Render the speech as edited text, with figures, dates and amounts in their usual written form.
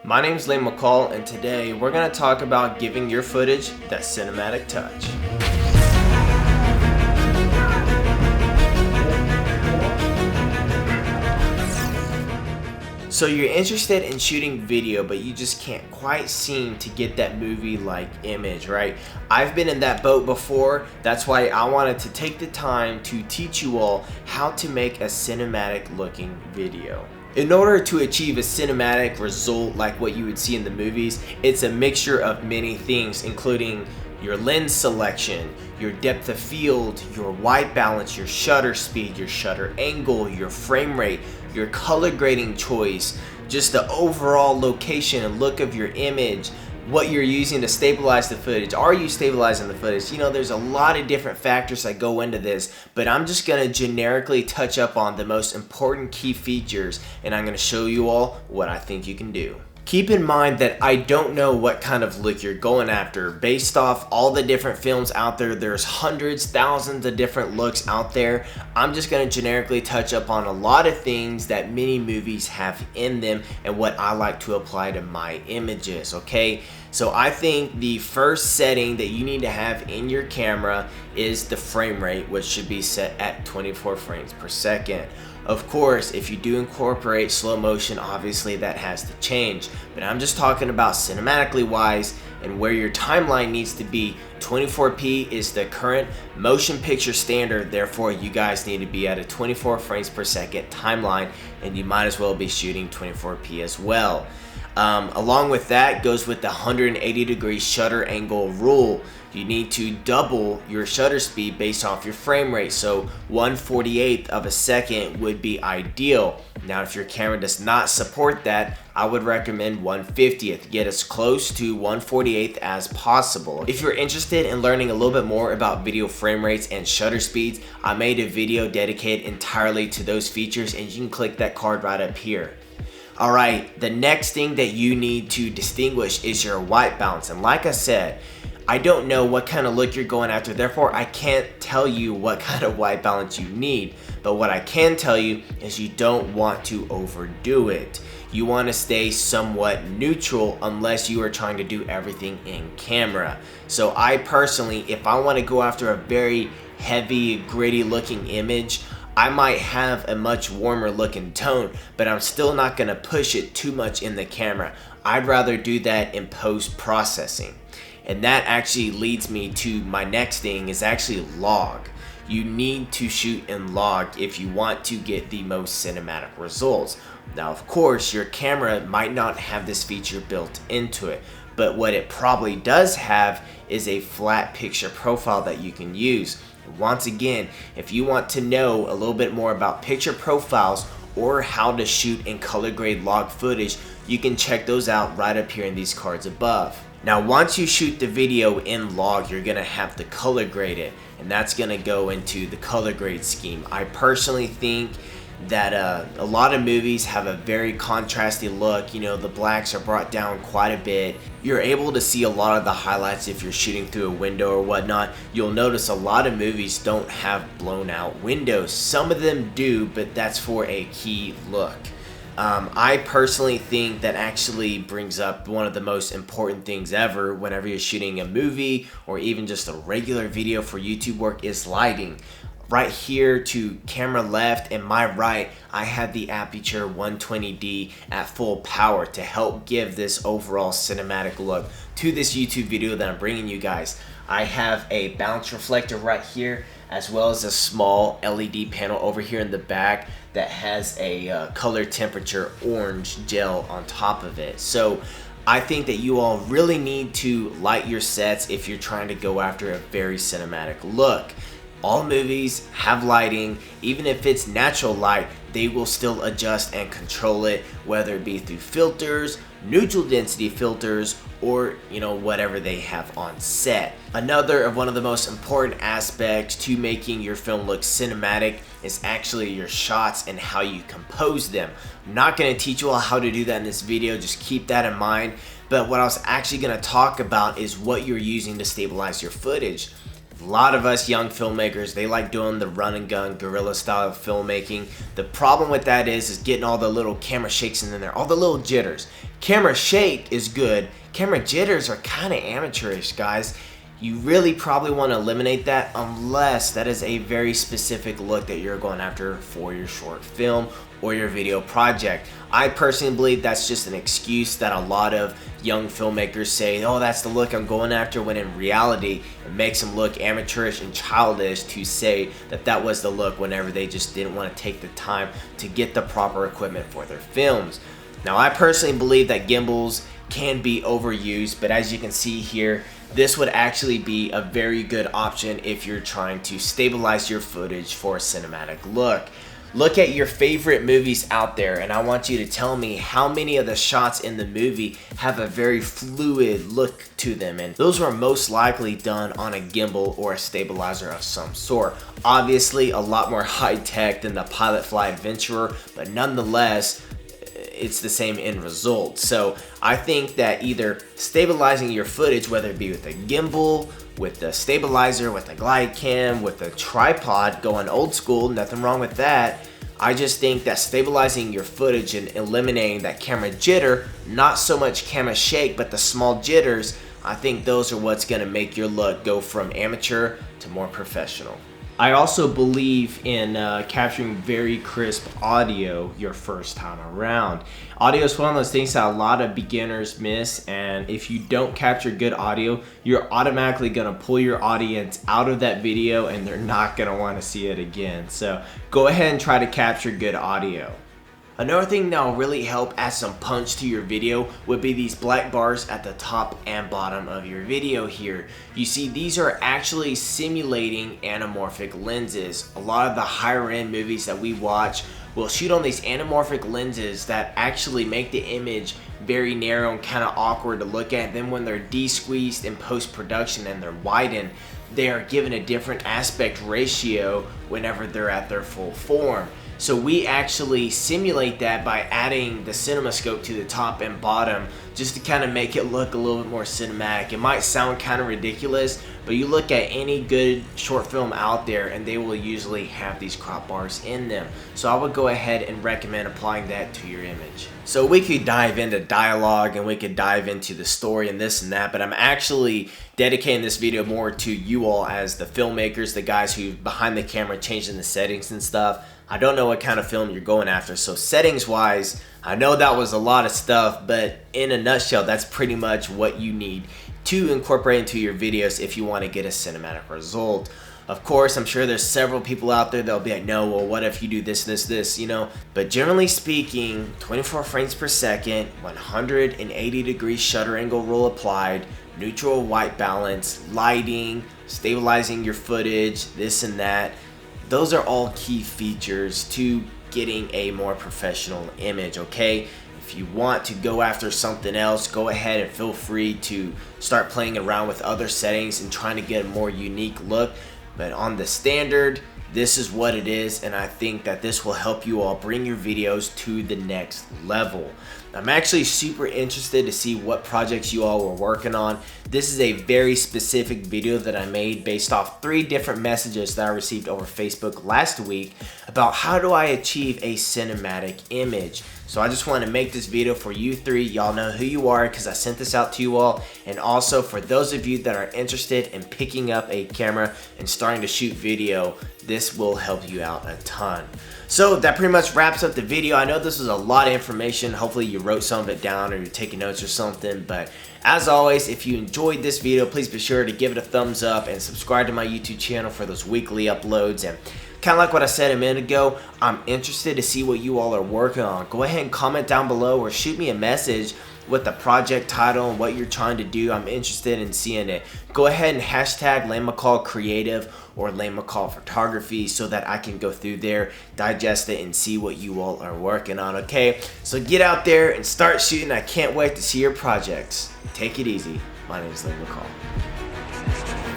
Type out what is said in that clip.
My name's McCall, and today we're going to talk about giving your footage that cinematic touch. So you're interested in shooting video, but you just can't quite seem to get that movie-like image, right? I've been in that boat before. That's why I wanted to take the time to teach you all how to make a cinematic-looking video. In order to achieve a cinematic result like what you would see in the movies, it's a mixture of many things, including your lens selection, your depth of field, your white balance, your shutter speed, your shutter angle, your frame rate, your color grading choice, just the overall location and look of your image, what you're using to stabilize the footage. Are you stabilizing the footage? You know, there's a lot of different factors that go into this, but I'm just gonna generically touch up on the most important key features, and I'm gonna show you all what I think you can do. Keep in mind that I don't know what kind of look you're going after. Based off all the different films out there, there's hundreds, thousands of different looks out there. I'm just gonna generically touch up on a lot of things that many movies have in them and what I like to apply to my images, okay? So I think the first setting that you need to have in your camera is the frame rate, which should be set at 24 frames per second. Of course, if you do incorporate slow motion, obviously that has to change. But I'm just talking about cinematically wise and where your timeline needs to be. 24p is the current motion picture standard, therefore you guys need to be at a 24 frames per second timeline, and you might as well be shooting 24p as well. Along with that goes with the 180-degree shutter angle rule. You need to double your shutter speed based off your frame rate, so 1/48th of a second would be ideal. Now if your camera does not support that, I would recommend 1/50th. Get as close to 1/48th as possible. If you're interested in learning a little bit more about video frame rates and shutter speeds, I made a video dedicated entirely to those features, and you can click that card right up here. Alright, the next thing that you need to distinguish is your white balance. And like I said, I don't know what kind of look you're going after, therefore I can't tell you what kind of white balance you need. But what I can tell you is you don't want to overdo it. You want to stay somewhat neutral unless you are trying to do everything in camera. So I personally, if I want to go after a very heavy, gritty looking image, I might have a much warmer looking tone, but I'm still not gonna push it too much in the camera. I'd rather do that in post-processing. And that actually leads me to my next thing, is actually log. You need to shoot in log if you want to get the most cinematic results. Now, of course, your camera might not have this feature built into it, but what it probably does have is a flat picture profile that you can use. Once again, if you want to know a little bit more about picture profiles or how to shoot and color grade log footage, you can check those out right up here in these cards above. Now, once you shoot the video in log, you're gonna have to color grade it, and that's gonna go into the color grade scheme. I personally think that a lot of movies have a very contrasty look. You know, the blacks are brought down quite a bit. You're able to see a lot of the highlights if you're shooting through a window or whatnot. You'll notice a lot of movies don't have blown out windows. Some of them do, but that's for a key look. I personally think that actually brings up one of the most important things ever whenever you're shooting a movie or even just a regular video for YouTube work is lighting. Right here to camera left and my right, I have the aperture 120D at full power to help give this overall cinematic look to this YouTube video that I'm bringing you guys. I have a bounce reflector right here, as well as a small LED panel over here in the back that has a color temperature orange gel on top of it. So I think that you all really need to light your sets if you're trying to go after a very cinematic look. All movies have lighting. Even if it's natural light, they will still adjust and control it, whether it be through filters, neutral density filters, or whatever they have on set. Another of one of the most important aspects to making your film look cinematic is actually your shots and how you compose them. I'm not going to teach you all how to do that in this video, just keep that in mind. But what I was actually going to talk about is what you're using to stabilize your footage. A lot of us young filmmakers, they like doing the run and gun guerrilla style of filmmaking. The problem with that is getting all the little camera shakes in there, all the little jitters. Camera shake is good. Camera jitters are kind of amateurish, guys. You really probably want to eliminate that unless that is a very specific look that you're going after for your short film or your video project. I personally believe that's just an excuse that a lot of young filmmakers say, oh, that's the look I'm going after, when in reality it makes them look amateurish and childish to say that that was the look whenever they just didn't want to take the time to get the proper equipment for their films. Now, I personally believe that gimbals can be overused, but as you can see here, this would actually be a very good option if you're trying to stabilize your footage for a cinematic look. Look at your favorite movies out there, and I want you to tell me how many of the shots in the movie have a very fluid look to them, and those were most likely done on a gimbal or a stabilizer of some sort. Obviously a lot more high tech than the Pilot Fly Adventurer, but nonetheless it's the same end result. So I think that either stabilizing your footage, whether it be with a gimbal, with the stabilizer, with a glide cam, with a tripod, going old school, nothing wrong with that. I just think that stabilizing your footage and eliminating that camera jitter, not so much camera shake, but the small jitters, I think those are what's gonna make your look go from amateur to more professional. I also believe in capturing very crisp audio your first time around. Audio is one of those things that a lot of beginners miss, and if you don't capture good audio, you're automatically gonna pull your audience out of that video and they're not gonna wanna see it again. So go ahead and try to capture good audio. Another thing that will really help add some punch to your video would be these black bars at the top and bottom of your video here. You see, these are actually simulating anamorphic lenses. A lot of the higher end movies that we watch will shoot on these anamorphic lenses that actually make the image very narrow and kind of awkward to look at. Then when they're de-squeezed in post-production and they're widened, they are given a different aspect ratio whenever they're at their full form. So we actually simulate that by adding the CinemaScope to the top and bottom just to kind of make it look a little bit more cinematic. It might sound kind of ridiculous, but you look at any good short film out there and they will usually have these crop bars in them. So I would go ahead and recommend applying that to your image. So we could dive into dialogue and we could dive into the story and this and that, but I'm actually dedicating this video more to you all as the filmmakers, the guys who behind the camera changing the settings and stuff. I don't know what kind of film you're going after, so settings wise, I know that was a lot of stuff, but in a nutshell, that's pretty much what you need to incorporate into your videos if you want to get a cinematic result. Of course, I'm sure there's several people out there that'll be like, no, well, what if you do this, you know? But generally speaking, 24 frames per second, 180 degree shutter angle rule applied, neutral white balance, lighting, stabilizing your footage, this and that. Those are all key features to getting a more professional image, okay? If you want to go after something else, go ahead and feel free to start playing around with other settings and trying to get a more unique look. But on the standard, this is what it is, and I think that this will help you all bring your videos to the next level. I'm actually super interested to see what projects you all were working on. This is a very specific video that I made based off 3 different messages that I received over Facebook last week about how do I achieve a cinematic image. So I just want to make this video for you 3. Y'all know who you are because I sent this out to you all. And also for those of you that are interested in picking up a camera and starting to shoot video, this will help you out a ton. So that pretty much wraps up the video. I know this was a lot of information. Hopefully you wrote some of it down or you're taking notes or something. But as always, if you enjoyed this video, please be sure to give it a thumbs up and subscribe to my YouTube channel for those weekly uploads. And kind of like what I said a minute ago, I'm interested to see what you all are working on. Go ahead and comment down below or shoot me a message with the project title and what you're trying to do. I'm interested in seeing it. Go ahead and hashtag McCall Creative or McCall Photography so that I can go through there, digest it, and see what you all are working on, okay? So get out there and start shooting. I can't wait to see your projects. Take it easy. My name is McCall.